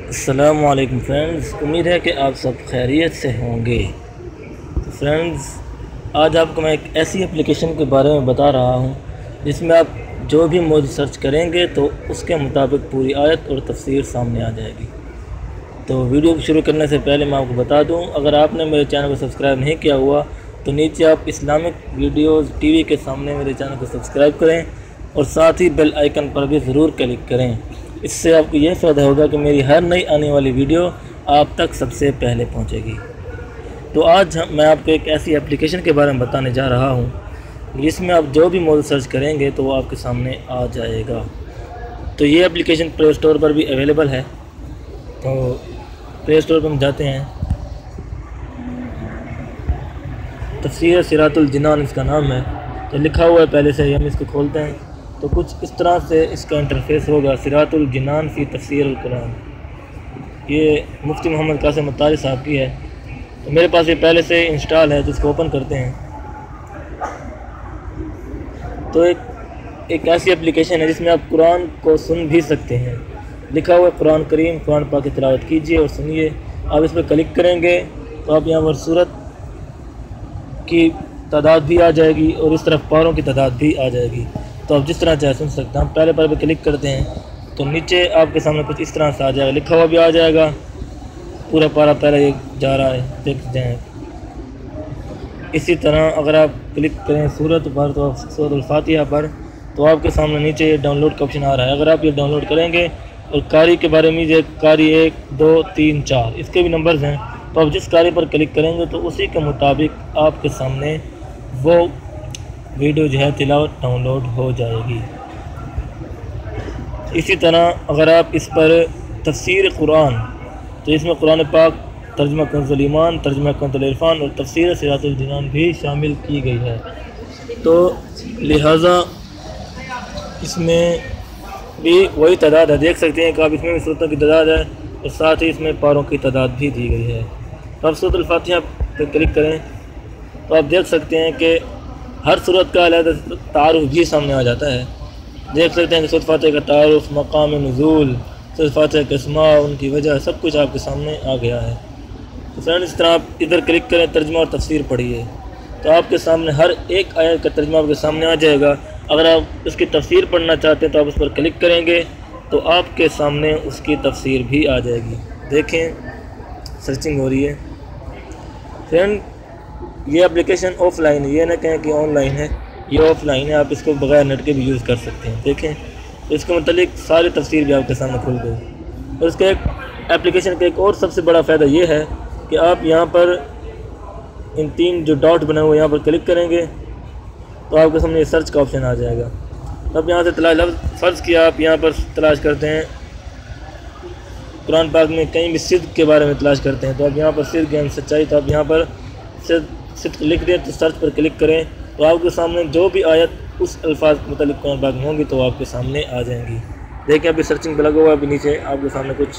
السلام علیکم فرینڈز، امید ہے کہ آپ سب خیریت سے ہوں گے۔ فرینڈز، آج آپ کو میں ایک ایسی اپلیکیشن کے بارے میں بتا رہا ہوں جس میں آپ جو بھی موضوع سرچ کریں گے تو اس کے مطابق پوری آیت اور تفسیر سامنے آ جائے گی۔ تو ویڈیو کو شروع کرنے سے پہلے میں آپ کو بتا دوں، اگر آپ نے میرے چینل کو سبسکرائب نہیں کیا ہوا تو نیچے آپ اسلامک ویڈیوز ٹی وی کے سامنے میرے چینل کو سبسکرائب کریں اور ساتھ ہی بیل آئیکن پر بھی ضرور کلک کریں۔ اس سے آپ کو یہ فائدہ ہوگا کہ میری ہر نئی آنے والی ویڈیو آپ تک سب سے پہلے پہنچے گی۔ تو آج میں آپ کو ایک ایسی اپلیکیشن کے بارے میں بتانے جا رہا ہوں جس میں آپ جو بھی موضوع سرچ کریں گے تو وہ آپ کے سامنے آ جائے گا۔ تو یہ اپلیکیشن پلے اسٹور پر بھی اویلیبل ہے۔ تو پلے اسٹور پر ہم جاتے ہیں، تفسیر صراط الجنان اس کا نام ہے، تو لکھا ہوا ہے پہلے سے ہی، ہم اس کو کھولتے ہیں تو کچھ اس طرح سے اس کا انٹرفیس ہوگا، صراط الجنان فی تفسیر القرآن۔ یہ مفتی محمد قاسم اتاری صاحب کی ہے، تو میرے پاس یہ پہلے سے انسٹال ہے، جس کو اوپن کرتے ہیں تو ایک ایسی اپلیکیشن ہے جس میں آپ قرآن کو سن بھی سکتے ہیں۔ لکھا ہوا ہے قرآن کریم، قرآن پاک کی تلاوت کیجیے اور سنیے۔ آپ اس پہ کلک کریں گے تو آپ یہاں پر سورت کی تعداد بھی آ جائے گی اور اس طرف پاروں کی تعداد بھی آ جائے گی، تو آپ جس طرح چاہے سن سکتے ہیں۔ ہم پہلے پارے پہ کلک کرتے ہیں تو نیچے آپ کے سامنے کچھ اس طرح سے آ جائے گا، لکھا ہوا بھی آ جائے گا، پورا پارا پہلے یہ جا رہا ہے، دیکھ جائیں۔ اسی طرح اگر آپ کلک کریں سورت پر تو سورۃ الفاتحہ پر، تو آپ کے سامنے نیچے یہ ڈاؤن لوڈ کا آپشن آ رہا ہے۔ اگر آپ یہ ڈاؤن لوڈ کریں گے اور قاری کے بارے میں یہ قاری 1 2 3 4 اس کے بھی نمبرز ہیں، تو آپ جس قاری پر کلک کریں گے تو اسی کے مطابق آپ کے سامنے وہ ویڈیو جو ہے تلاوت ڈاؤن لوڈ ہو جائے گی۔ اسی طرح اگر آپ اس پر تفسیر قرآن، تو اس میں قرآن پاک ترجمہ کنز الایمان، ترجمہ کنز العرفان اور تفسیر صراط الجنان بھی شامل کی گئی ہے، تو لہٰذا اس میں بھی وہی تعداد ہے، دیکھ سکتے ہیں کہ آپ اس میں بھی صورتوں کی تعداد ہے اور ساتھ ہی اس میں پاروں کی تعداد بھی دی گئی ہے۔ تو آپ سورۃ الفاتحہ پہ کلک کریں تو آپ دیکھ سکتے ہیں کہ ہر صورت کا علیحدہ تعارف بھی سامنے آ جاتا ہے۔ دیکھ سکتے ہیں کہ سورۃ فاتحہ کا تعارف، مقام نزول، سورۃ فاتحہ کے اسماء، ان کی وجہ، سب کچھ آپ کے سامنے آ گیا ہے۔ تو فرینڈ، اس طرح آپ ادھر کلک کریں، ترجمہ اور تفسیر پڑھیے، تو آپ کے سامنے ہر ایک آیت کا ترجمہ آپ کے سامنے آ جائے گا۔ اگر آپ اس کی تفسیر پڑھنا چاہتے ہیں تو آپ اس پر کلک کریں گے تو آپ کے سامنے اس کی تفسیر بھی آ جائے گی۔ دیکھیں، سرچنگ ہو رہی ہے۔ فرینڈ، یہ اپلیکیشن آف لائن ہے، یہ نہ کہیں کہ آن لائن ہے، یہ آف لائن ہے، آپ اس کو بغیر نیٹ کے بھی یوز کر سکتے ہیں۔ دیکھیں، اس کے متعلق ساری تفسیر بھی آپ کے سامنے کھل گئی۔ اور اس کا ایک اپلیکیشن کا ایک اور سب سے بڑا فائدہ یہ ہے کہ آپ یہاں پر ان 3 جو ڈاٹ بنے ہوئے یہاں پر کلک کریں گے تو آپ کے سامنے یہ سرچ کا آپشن آ جائے گا۔ اب یہاں سے تلاش، لفظ فرض کیا آپ یہاں پر تلاش کرتے ہیں قرآن پاک میں کہیں بھی صدق کے بارے میں تلاش کرتے ہیں، تو آپ یہاں پر صدق یعنی سچائی، تو آپ یہاں پر صدق لکھ دیں تو سرچ پر کلک کریں تو آپ کے سامنے جو بھی آیت اس الفاظ کے متعلق قرآن پاک میں ہوں گی تو آپ کے سامنے آ جائیں گی۔ دیکھیں، ابھی سرچنگ پہ لگا ہوا ہے، ابھی نیچے آپ کے سامنے کچھ